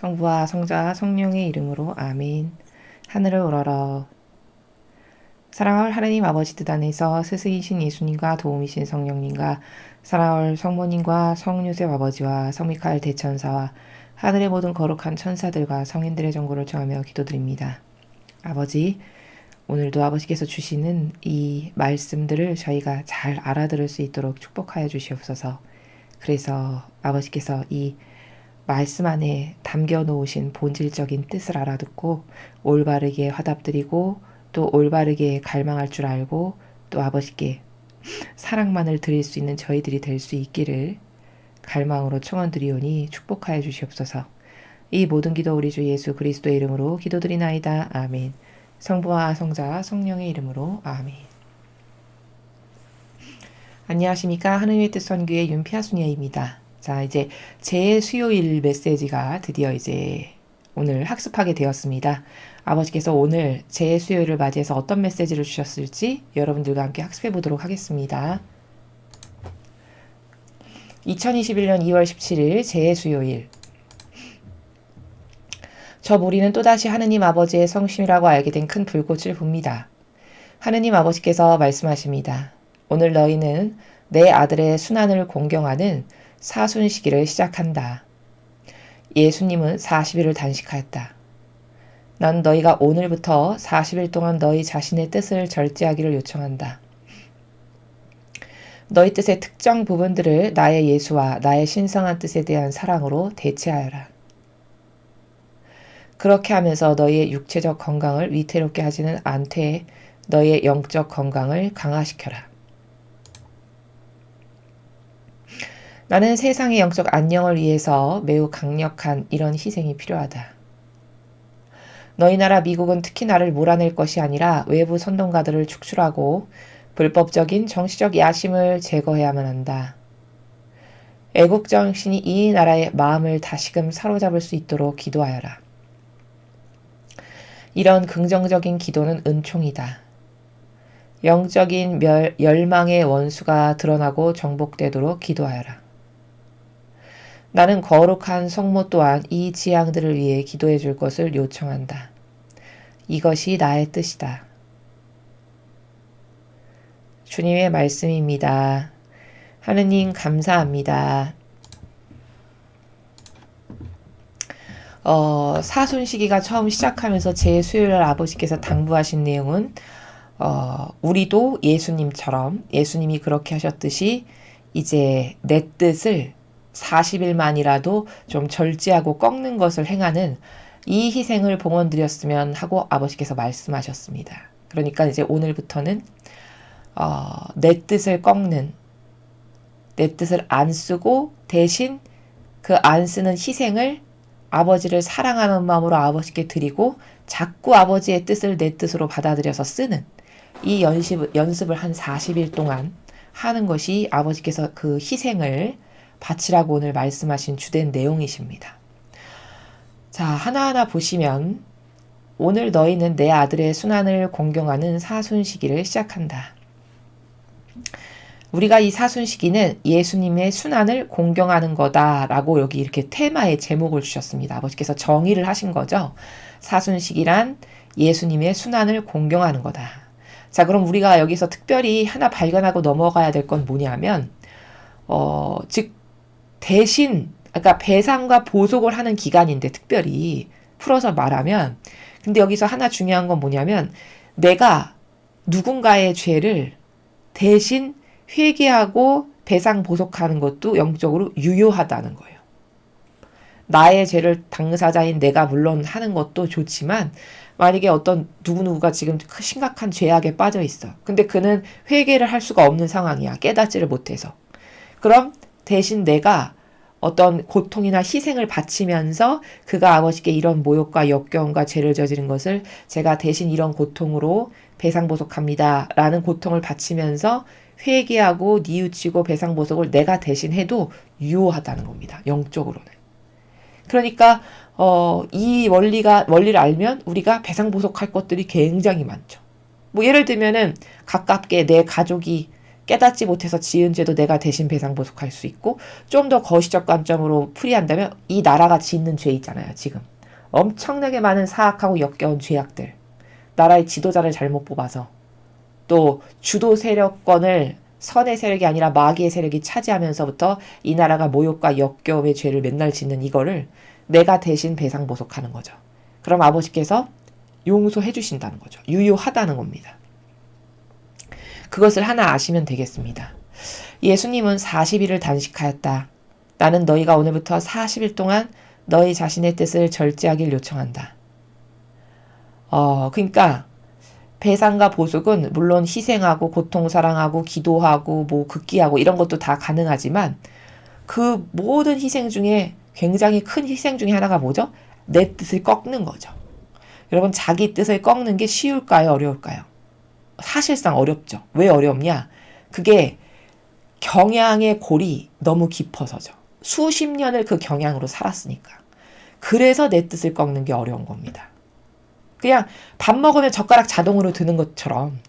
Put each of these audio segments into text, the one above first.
성부와 성자와 성령의 이름으로 아멘. 하늘을 우러러. 사랑할 하나님 아버지 뜻 안에서 스승이신 예수님과 도움이신 성령님과 사랑할 성모님과 성요셉 아버지와 성미카엘 대천사와 하늘의 모든 거룩한 천사들과 성인들의 정보를 청하며 기도드립니다. 아버지, 오늘도 아버지께서 주시는 이 말씀들을 저희가 잘 알아들을 수 있도록 축복하여 주시옵소서. 그래서 아버지께서 이 말씀 안에 담겨 놓으신 본질적인 뜻을 알아듣고 올바르게 화답드리고 또 올바르게 갈망할 줄 알고 또 아버지께 사랑만을 드릴 수 있는 저희들이 될 수 있기를 갈망으로 청원드리오니 축복하여 주시옵소서. 이 모든 기도 우리 주 예수 그리스도의 이름으로 기도드리나이다. 아멘. 성부와 성자와 성령의 이름으로 아멘. 안녕하십니까. 하느님의 뜻 선교의 윤피아순이입니다. 자, 이제 재수요일 메시지가 드디어 이제 오늘 학습하게 되었습니다. 아버지께서 오늘 재수요일을 맞이해서 어떤 메시지를 주셨을지 여러분들과 함께 학습해 보도록 하겠습니다. 2021년 2월 17일 재수요일. 저 무리는 또다시 하느님 아버지의 성심이라고 알게 된 큰 불꽃을 봅니다. 하느님 아버지께서 말씀하십니다. 오늘 너희는 내 아들의 순환을 공경하는 사순시기를 시작한다. 예수님은 40일을 단식하였다. 난 너희가 오늘부터 40일 동안 너희 자신의 뜻을 절제하기를 요청한다. 너희 뜻의 특정 부분들을 나의 예수와 나의 신성한 뜻에 대한 사랑으로 대체하여라. 그렇게 하면서 너희의 육체적 건강을 위태롭게 하지는 않되 너희의 영적 건강을 강화시켜라. 나는 세상의 영적 안녕을 위해서 매우 강력한 이런 희생이 필요하다. 너희 나라 미국은 특히 나를 몰아낼 것이 아니라 외부 선동가들을 축출하고 불법적인 정치적 야심을 제거해야만 한다. 애국 정신이 이 나라의 마음을 다시금 사로잡을 수 있도록 기도하여라. 이런 긍정적인 기도는 은총이다. 영적인 열망의 원수가 드러나고 정복되도록 기도하여라. 나는 거룩한 성모 또한 이 지향들을 위해 기도해 줄 것을 요청한다. 이것이 나의 뜻이다. 주님의 말씀입니다. 하느님 감사합니다. 사순시기가 처음 시작하면서 제 수요일 아버지께서 당부하신 내용은 우리도 예수님처럼 예수님이 그렇게 하셨듯이 이제 내 뜻을 40일만이라도 좀 절제하고 꺾는 것을 행하는 이 희생을 봉헌드렸으면 하고 아버지께서 말씀하셨습니다. 그러니까 이제 오늘부터는 내 뜻을 꺾는, 내 뜻을 안 쓰고 대신 그 안 쓰는 희생을 아버지를 사랑하는 마음으로 아버지께 드리고 자꾸 아버지의 뜻을 내 뜻으로 받아들여서 쓰는 이 연습을 한 40일 동안 하는 것이 아버지께서 그 희생을 바치라고 오늘 말씀하신 주된 내용이십니다. 자, 하나하나 보시면 오늘 너희는 내 아들의 순환을 공경하는 사순시기를 시작한다. 우리가 이 사순시기는 예수님의 순환을 공경하는 거다라고 여기 이렇게 테마의 제목을 주셨습니다. 아버지께서 정의를 하신 거죠. 사순시기란 예수님의 순환을 공경하는 거다. 자, 그럼 우리가 여기서 특별히 하나 발견하고 넘어가야 될 건 뭐냐면 즉 대신 그러니까 배상과 보속을 하는 기간인데 특별히 풀어서 말하면 근데 여기서 하나 중요한 건 뭐냐면 내가 누군가의 죄를 대신 회개하고 배상 보속하는 것도 영적으로 유효하다는 거예요. 나의 죄를 당사자인 내가 물론 하는 것도 좋지만 만약에 어떤 누구누구가 지금 심각한 죄악에 빠져 있어. 근데 그는 회개를 할 수가 없는 상황이야. 깨닫지를 못해서. 그럼 대신 내가 어떤 고통이나 희생을 바치면서 그가 아버지께 이런 모욕과 역겨움과 죄를 저지른 것을 제가 대신 이런 고통으로 배상보속합니다. 라는 고통을 바치면서 회개하고 뉘우치고 배상보속을 내가 대신 해도 유효하다는 겁니다. 영적으로는. 그러니까 이 원리를 알면 우리가 배상보속할 것들이 굉장히 많죠. 뭐 예를 들면은 가깝게 내 가족이 깨닫지 못해서 지은 죄도 내가 대신 배상보속할 수 있고, 좀 더 거시적 관점으로 풀이한다면 이 나라가 짓는 죄 있잖아요. 지금 엄청나게 많은 사악하고 역겨운 죄악들, 나라의 지도자를 잘못 뽑아서 또 주도 세력권을 선의 세력이 아니라 마귀의 세력이 차지하면서부터 이 나라가 모욕과 역겨움의 죄를 맨날 짓는 이거를 내가 대신 배상보속하는 거죠. 그럼 아버지께서 용서해 주신다는 거죠. 유효하다는 겁니다. 그것을 하나 아시면 되겠습니다. 예수님은 40일을 단식하였다. 나는 너희가 오늘부터 40일 동안 너희 자신의 뜻을 절제하길 요청한다. 그러니까 배상과 보속은 물론 희생하고 고통사랑하고 기도하고 뭐 극기하고 이런 것도 다 가능하지만 그 모든 희생 중에 굉장히 큰 희생 중에 하나가 뭐죠? 내 뜻을 꺾는 거죠. 여러분, 자기 뜻을 꺾는 게 쉬울까요? 어려울까요? 사실상 어렵죠. 왜 어렵냐? 그게 경향의 골이 너무 깊어서죠. 수십 년을 그 경향으로 살았으니까. 그래서 내 뜻을 꺾는 게 어려운 겁니다. 그냥 밥 먹으면 젓가락 자동으로 드는 것처럼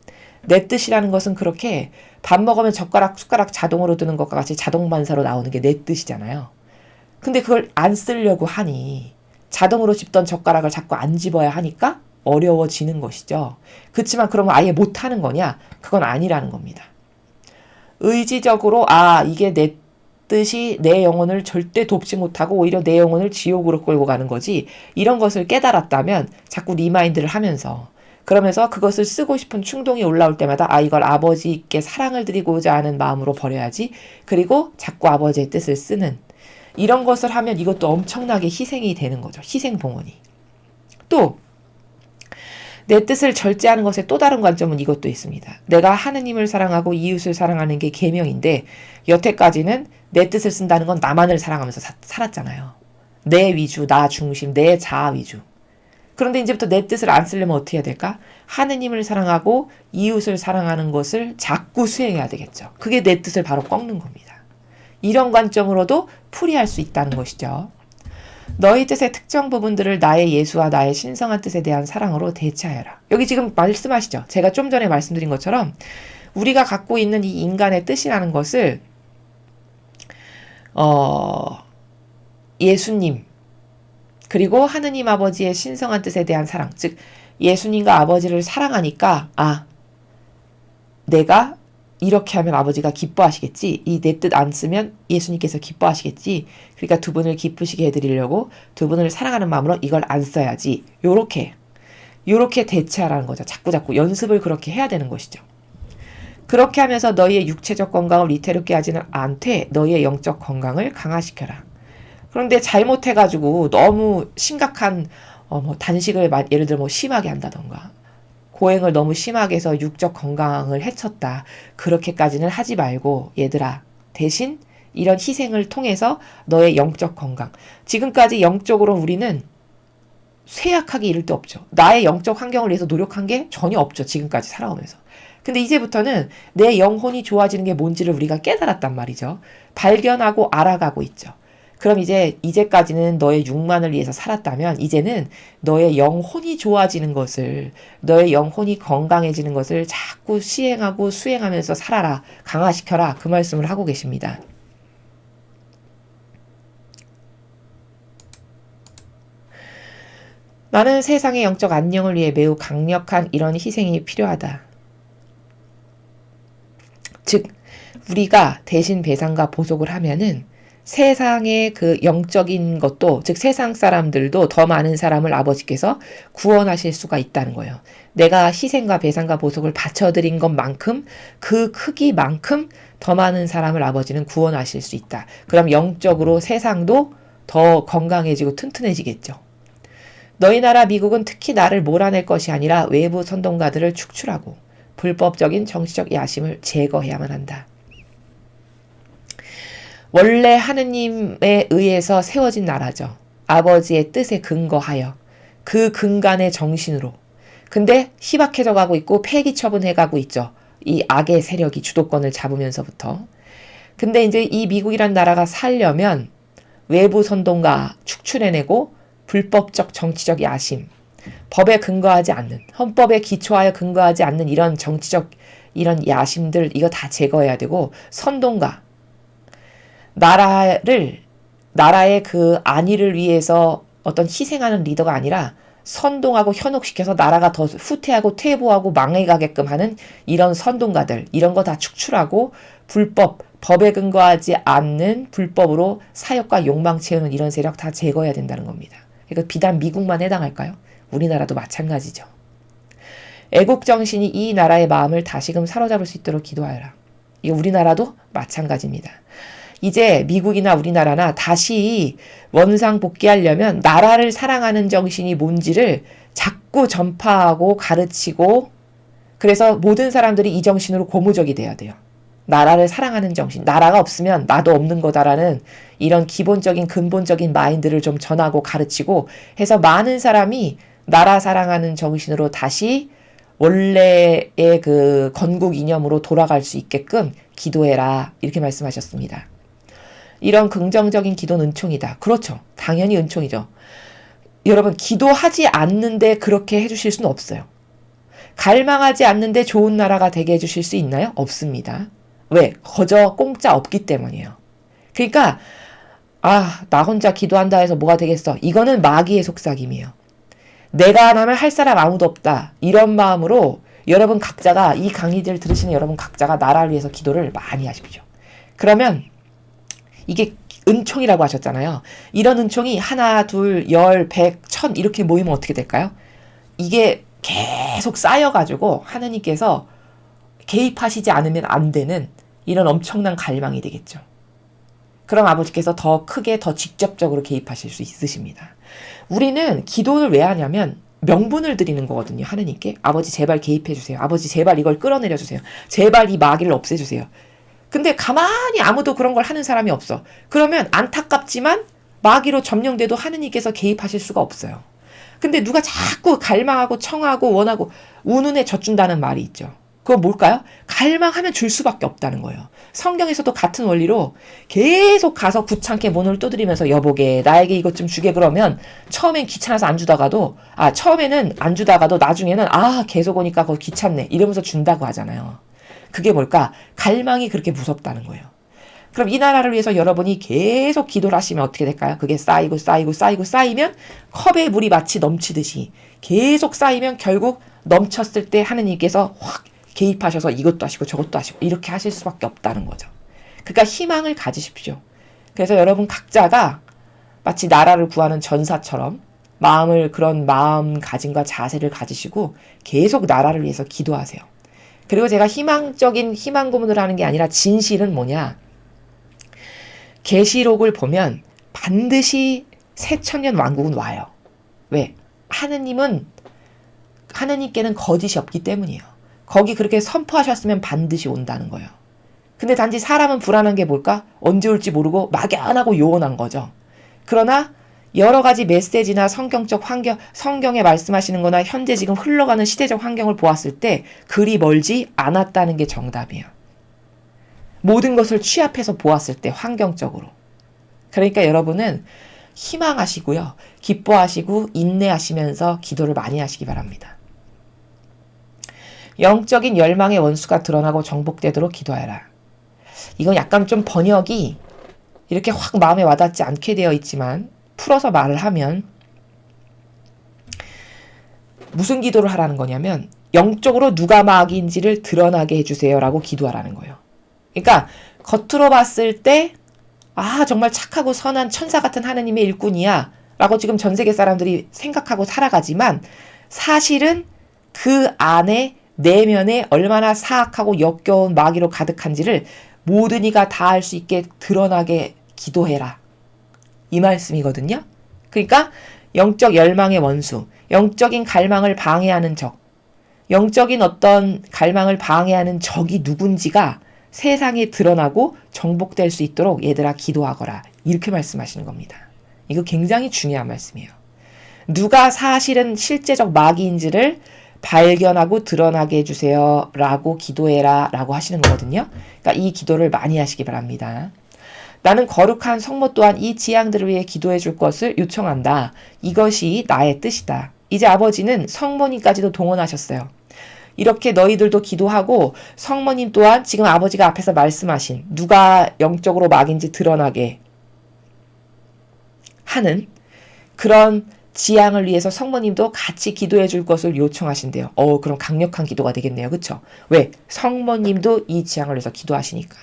내 뜻이라는 것은 그렇게 밥 먹으면 숟가락 자동으로 드는 것과 같이 자동반사로 나오는 게 내 뜻이잖아요. 근데 그걸 안 쓰려고 하니 자동으로 집던 젓가락을 자꾸 안 집어야 하니까 어려워지는 것이죠. 그렇지만 그러면 아예 못하는 거냐? 그건 아니라는 겁니다. 의지적으로 이게 내 뜻이 내 영혼을 절대 돕지 못하고 오히려 내 영혼을 지옥으로 끌고 가는 거지, 이런 것을 깨달았다면 자꾸 리마인드를 하면서 그러면서 그것을 쓰고 싶은 충동이 올라올 때마다 이걸 아버지께 사랑을 드리고자 하는 마음으로 버려야지, 그리고 자꾸 아버지의 뜻을 쓰는 이런 것을 하면 이것도 엄청나게 희생이 되는 거죠. 희생봉헌이. 또 내 뜻을 절제하는 것의 또 다른 관점은 이것도 있습니다. 내가 하느님을 사랑하고 이웃을 사랑하는 게 계명인데 여태까지는 내 뜻을 쓴다는 건 나만을 사랑하면서 살았잖아요. 내 위주, 나 중심, 내 자아 위주. 그런데 이제부터 내 뜻을 안 쓰려면 어떻게 해야 될까? 하느님을 사랑하고 이웃을 사랑하는 것을 자꾸 수행해야 되겠죠. 그게 내 뜻을 바로 꺾는 겁니다. 이런 관점으로도 풀이할 수 있다는 것이죠. 너희 뜻의 특정 부분들을 나의 예수와 나의 신성한 뜻에 대한 사랑으로 대체하여라. 여기 지금 말씀하시죠. 제가 좀 전에 말씀드린 것처럼 우리가 갖고 있는 이 인간의 뜻이라는 것을 예수님 그리고 하느님 아버지의 신성한 뜻에 대한 사랑, 즉 예수님과 아버지를 사랑하니까 내가 이렇게 하면 아버지가 기뻐하시겠지. 이 내 뜻 안 쓰면 예수님께서 기뻐하시겠지. 그러니까 두 분을 기쁘시게 해드리려고 두 분을 사랑하는 마음으로 이걸 안 써야지. 요렇게 대체하라는 거죠. 자꾸 연습을 그렇게 해야 되는 것이죠. 그렇게 하면서 너희의 육체적 건강을 위태롭게 하지는 않되 너희의 영적 건강을 강화시켜라. 그런데 잘못해가지고 너무 심각한 단식을 예를 들어 심하게 한다던가 고행을 너무 심하게 해서 육적 건강을 해쳤다. 그렇게까지는 하지 말고 얘들아, 대신 이런 희생을 통해서 너의 영적 건강. 지금까지 영적으로 우리는 쇠약하게 이를 데 없죠. 나의 영적 환경을 위해서 노력한 게 전혀 없죠. 지금까지 살아오면서. 근데 이제부터는 내 영혼이 좋아지는 게 뭔지를 우리가 깨달았단 말이죠. 발견하고 알아가고 있죠. 그럼 이제까지는 너의 육만을 위해서 살았다면 이제는 너의 영혼이 좋아지는 것을, 너의 영혼이 건강해지는 것을 자꾸 시행하고 수행하면서 살아라, 강화시켜라, 그 말씀을 하고 계십니다. 나는 세상의 영적 안녕을 위해 매우 강력한 이런 희생이 필요하다. 즉 우리가 대신 배상과 보속을 하면은 세상의 그 영적인 것도, 즉 세상 사람들도 더 많은 사람을 아버지께서 구원하실 수가 있다는 거예요. 내가 희생과 배상과 보속을 바쳐드린 것만큼, 그 크기만큼 더 많은 사람을 아버지는 구원하실 수 있다. 그럼 영적으로 세상도 더 건강해지고 튼튼해지겠죠. 너희 나라 미국은 특히 나를 몰아낼 것이 아니라 외부 선동가들을 축출하고 불법적인 정치적 야심을 제거해야만 한다. 원래 하느님에 의해서 세워진 나라죠. 아버지의 뜻에 근거하여 그 근간의 정신으로. 근데 희박해져 가고 있고 폐기 처분해 가고 있죠. 이 악의 세력이 주도권을 잡으면서부터. 근데 이제 이 미국이란 나라가 살려면 외부 선동가 축출해내고 불법적 정치적 야심, 법에 근거하지 않는, 헌법에 기초하여 근거하지 않는 이런 정치적 이런 야심들 이거 다 제거해야 되고 선동가 나라의 그 안위를 위해서 어떤 희생하는 리더가 아니라 선동하고 현혹시켜서 나라가 더 후퇴하고 퇴보하고 망해가게끔 하는 이런 선동가들 이런 거 다 축출하고 법에 근거하지 않는 불법으로 사욕과 욕망 채우는 이런 세력 다 제거해야 된다는 겁니다. 그러니까 비단 미국만 해당할까요? 우리나라도 마찬가지죠. 애국 정신이 이 나라의 마음을 다시금 사로잡을 수 있도록 기도하여라. 이거 우리나라도 마찬가지입니다. 이제 미국이나 우리나라나 다시 원상 복귀하려면 나라를 사랑하는 정신이 뭔지를 자꾸 전파하고 가르치고 그래서 모든 사람들이 이 정신으로 고무적이 돼야 돼요. 나라를 사랑하는 정신, 나라가 없으면 나도 없는 거다라는 이런 기본적인 근본적인 마인드를 좀 전하고 가르치고 해서 많은 사람이 나라 사랑하는 정신으로 다시 원래의 그 건국 이념으로 돌아갈 수 있게끔 기도해라 이렇게 말씀하셨습니다. 이런 긍정적인 기도는 은총이다. 그렇죠. 당연히 은총이죠. 여러분 기도하지 않는데 그렇게 해주실 수는 없어요. 갈망하지 않는데 좋은 나라가 되게 해주실 수 있나요? 없습니다. 왜? 거저 공짜 없기 때문이에요. 그러니까 나 혼자 기도한다 해서 뭐가 되겠어. 이거는 마귀의 속삭임이에요. 내가 안 하면 할 사람 아무도 없다. 이런 마음으로 여러분 각자가 이 강의들 들으시는 여러분 각자가 나라를 위해서 기도를 많이 하십시오. 그러면 이게 은총이라고 하셨잖아요. 이런 은총이 하나, 둘, 10, 100, 1000 이렇게 모이면 어떻게 될까요? 이게 계속 쌓여가지고 하느님께서 개입하시지 않으면 안 되는 이런 엄청난 갈망이 되겠죠. 그럼 아버지께서 더 크게 더 직접적으로 개입하실 수 있으십니다. 우리는 기도를 왜 하냐면 명분을 드리는 거거든요. 하느님께 아버지 제발 개입해 주세요. 아버지 제발 이걸 끌어내려 주세요. 제발 이 마귀를 없애주세요. 근데 가만히 아무도 그런 걸 하는 사람이 없어. 그러면 안타깝지만 마귀로 점령돼도 하느님께서 개입하실 수가 없어요. 근데 누가 자꾸 갈망하고 청하고 원하고 우는에 젖준다는 말이 있죠. 그건 뭘까요? 갈망하면 줄 수밖에 없다는 거예요. 성경에서도 같은 원리로 계속 가서 귀찮게 문을 두드리면서 여보게 나에게 이것 좀 주게 그러면 처음엔 귀찮아서 안 주다가도 처음에는 안 주다가도 나중에는 계속 오니까 그거 귀찮네 이러면서 준다고 하잖아요. 그게 뭘까? 갈망이 그렇게 무섭다는 거예요. 그럼 이 나라를 위해서 여러분이 계속 기도를 하시면 어떻게 될까요? 그게 쌓이고 쌓이면 컵에 물이 마치 넘치듯이 계속 쌓이면 결국 넘쳤을 때 하느님께서 확 개입하셔서 이것도 하시고 저것도 하시고 이렇게 하실 수밖에 없다는 거죠. 그러니까 희망을 가지십시오. 그래서 여러분 각자가 마치 나라를 구하는 전사처럼 그런 마음가짐과 자세를 가지시고 계속 나라를 위해서 기도하세요. 그리고 제가 희망적인 희망 고문을 하는 게 아니라 진실은 뭐냐? 계시록을 보면 반드시 새천년 왕국은 와요. 왜? 하느님께는 거짓이 없기 때문이에요. 거기 그렇게 선포하셨으면 반드시 온다는 거예요. 근데 단지 사람은 불안한 게 뭘까? 언제 올지 모르고 막연하고 요원한 거죠. 그러나 여러 가지 메시지나 성경적 환경, 성경에 말씀하시는 거나 현재 지금 흘러가는 시대적 환경을 보았을 때 그리 멀지 않았다는 게 정답이에요. 모든 것을 취합해서 보았을 때 환경적으로. 그러니까 여러분은 희망하시고요. 기뻐하시고 인내하시면서 기도를 많이 하시기 바랍니다. 영적인 열망의 원수가 드러나고 정복되도록 기도하라. 이건 약간 좀 번역이 이렇게 확 마음에 와닿지 않게 되어 있지만 풀어서 말을 하면 무슨 기도를 하라는 거냐면 영적으로 누가 마귀인지를 드러나게 해주세요라고 기도하라는 거예요. 그러니까 겉으로 봤을 때 정말 착하고 선한 천사 같은 하느님의 일꾼이야 라고 지금 전 세계 사람들이 생각하고 살아가지만 사실은 그 안에 내면에 얼마나 사악하고 역겨운 마귀로 가득한지를 모든 이가 다 알 수 있게 드러나게 기도해라. 이 말씀이거든요. 그러니까 영적 열망의 원수, 영적인 갈망을 방해하는 적, 영적인 어떤 갈망을 방해하는 적이 누군지가 세상에 드러나고 정복될 수 있도록 얘들아 기도하거라. 이렇게 말씀하시는 겁니다. 이거 굉장히 중요한 말씀이에요. 누가 사실은 실제적 마귀인지를 발견하고 드러나게 해주세요 라고 기도해라 라고 하시는 거거든요. 그러니까 이 기도를 많이 하시기 바랍니다. 나는 거룩한 성모 또한 이 지향들을 위해 기도해 줄 것을 요청한다. 이것이 나의 뜻이다. 이제 아버지는 성모님까지도 동원하셨어요. 이렇게 너희들도 기도하고 성모님 또한 지금 아버지가 앞에서 말씀하신 누가 영적으로 마귀인지 드러나게 하는 그런 지향을 위해서 성모님도 같이 기도해 줄 것을 요청하신대요. 그럼 강력한 기도가 되겠네요. 그쵸? 왜? 성모님도 이 지향을 위해서 기도하시니까.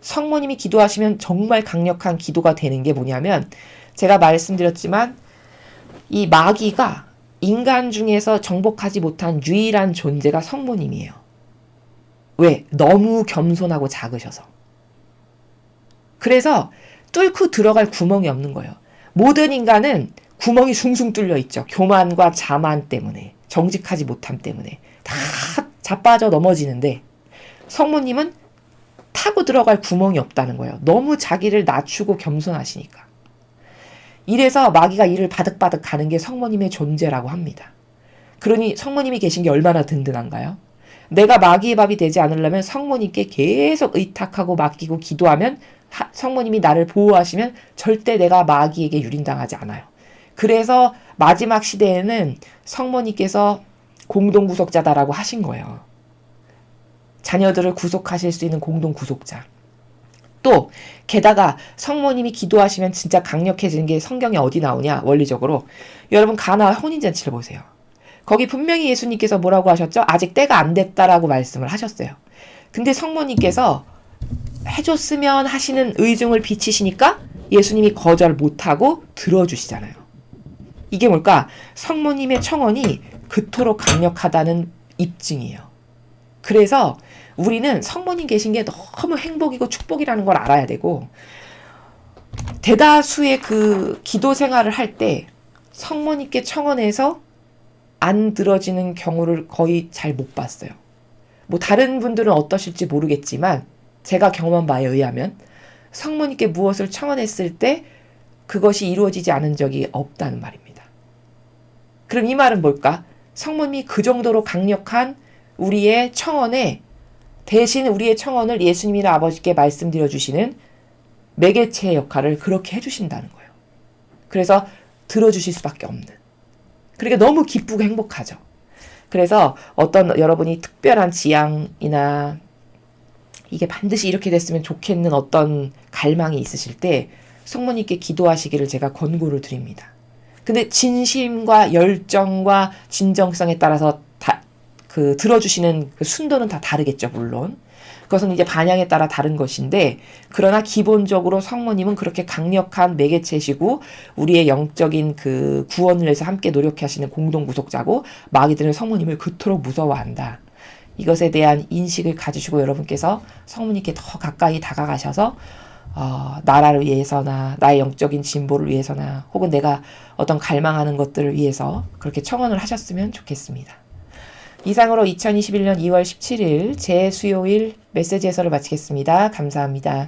성모님이 기도하시면 정말 강력한 기도가 되는 게 뭐냐면 제가 말씀드렸지만 이 마귀가 인간 중에서 정복하지 못한 유일한 존재가 성모님이에요. 왜? 너무 겸손하고 작으셔서. 그래서 뚫고 들어갈 구멍이 없는 거예요. 모든 인간은 구멍이 숭숭 뚫려 있죠. 교만과 자만 때문에, 정직하지 못함 때문에 다 자빠져 넘어지는데 성모님은 타고 들어갈 구멍이 없다는 거예요. 너무 자기를 낮추고 겸손하시니까. 이래서 마귀가 이를 바득바득 가는 게 성모님의 존재라고 합니다. 그러니 성모님이 계신 게 얼마나 든든한가요? 내가 마귀의 밥이 되지 않으려면 성모님께 계속 의탁하고 맡기고 기도하면 성모님이 나를 보호하시면 절대 내가 마귀에게 유린당하지 않아요. 그래서 마지막 시대에는 성모님께서 공동구속자다라고 하신 거예요. 자녀들을 구속하실 수 있는 공동구속자. 또 게다가 성모님이 기도하시면 진짜 강력해지는 게 성경에 어디 나오냐 원리적으로. 여러분 가나 혼인잔치를 보세요. 거기 분명히 예수님께서 뭐라고 하셨죠? 아직 때가 안 됐다라고 말씀을 하셨어요. 근데 성모님께서 해줬으면 하시는 의중을 비치시니까 예수님이 거절 못하고 들어주시잖아요. 이게 뭘까? 성모님의 청원이 그토록 강력하다는 입증이에요. 그래서 우리는 성모님 계신 게 너무 행복이고 축복이라는 걸 알아야 되고 대다수의 그 기도 생활을 할 때 성모님께 청원해서 안 들어지는 경우를 거의 잘 못 봤어요. 뭐 다른 분들은 어떠실지 모르겠지만 제가 경험한 바에 의하면 성모님께 무엇을 청원했을 때 그것이 이루어지지 않은 적이 없다는 말입니다. 그럼 이 말은 뭘까? 성모님이 그 정도로 강력한 우리의 청원에 대신 우리의 청원을 예수님이나 아버지께 말씀드려 주시는 매개체의 역할을 그렇게 해주신다는 거예요. 그래서 들어주실 수밖에 없는. 그러니까 너무 기쁘고 행복하죠. 그래서 어떤 여러분이 특별한 지향이나 이게 반드시 이렇게 됐으면 좋겠는 어떤 갈망이 있으실 때 성모님께 기도하시기를 제가 권고를 드립니다. 근데 진심과 열정과 진정성에 따라서 들어주시는 그 순도는 다 다르겠죠, 물론. 그것은 이제 반향에 따라 다른 것인데, 그러나 기본적으로 성모님은 그렇게 강력한 매개체시고, 우리의 영적인 그 구원을 위해서 함께 노력하시는 공동구속자고, 마귀들은 성모님을 그토록 무서워한다. 이것에 대한 인식을 가지시고 여러분께서 성모님께 더 가까이 다가가셔서, 나라를 위해서나, 나의 영적인 진보를 위해서나, 혹은 내가 어떤 갈망하는 것들을 위해서 그렇게 청원을 하셨으면 좋겠습니다. 이상으로 2021년 2월 17일 제 수요일 메시지 해설을 마치겠습니다. 감사합니다.